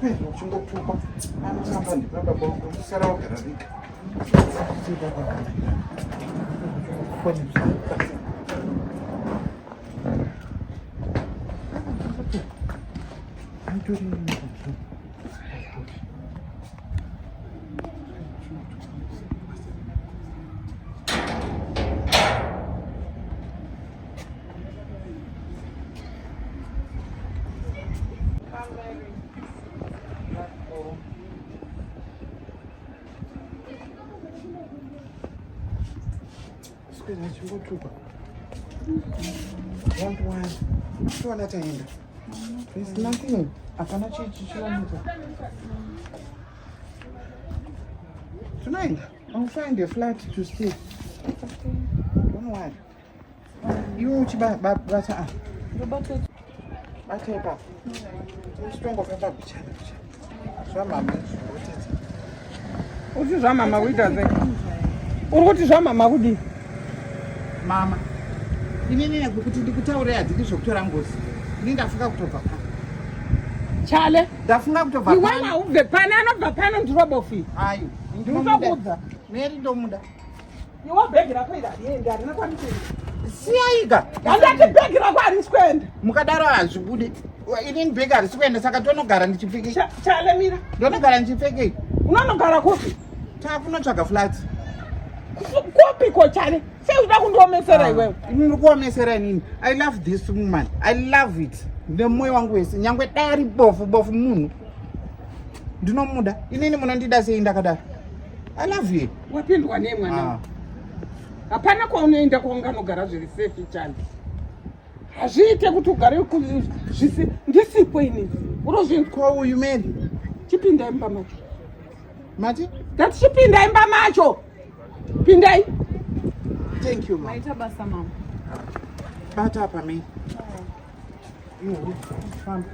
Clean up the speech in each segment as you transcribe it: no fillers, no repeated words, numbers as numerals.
Kwezvo uchingotupa anotamba ndipamba kusara wagara vika chingotupa chiwana taenda. There's nothing. Hapana chichiwanita. Tonight, I'll find a flat to stay. Don't worry. You chiba bata. Bata pa. Strong of a bicha. So mama, what is mama with us? What is mama with mama? Inini kuti ndikutaurira ndizvokutora ngozi. Ini ndafunga kutobva pa. Chale, Ndafunga kutobva pa. Iwana ubve pana anobva pano ndirobofi. Ayo. Ndinokudza. Meri ndomuda. Iwa bhegi rako ira yenda arina kwanditi. Siyaiga. Andati bhegi rako arisikwenda. Mukadaro hazvibudi. Inini bhegi harisikwenda saka tonogara ndichipfeke. Chale mira. Ndonogara ndichipfeke. Unonogara kofi. Takunotsvaga flats. Kopi ko chale. Sei uda kundiomesera iwewe. Ndiri kuomesera inini. I love this woman. I love it. Nemoyo wangu wese. Nyangwe dari bofu munhu. Ndinomuda. Inini munondida sei ndakadaro. I love you. Wapindwa ne mwana. Hapana kwa unoenda kuunganogara zviri safe chale. Hazviite kuti ugare zvisi ndisipo inini. Urozvinzwa uyu meni. Chipinda imba macho. Mati? Ndati chipinda imba macho. Pindai. Thank you, mama. Maita basa mama. Bata apa me. Fam.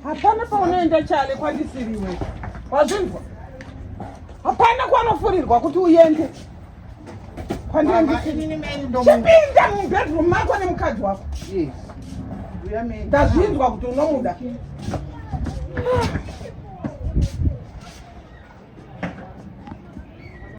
Hapana paunoenda chale kwandisiriwe. Wazvinzwa? Hapana kwanofurirwa kuti uende. Chipinda mubedroom mako nemukadzi wako. Yes. Ndazvinzwa kuti unomuda.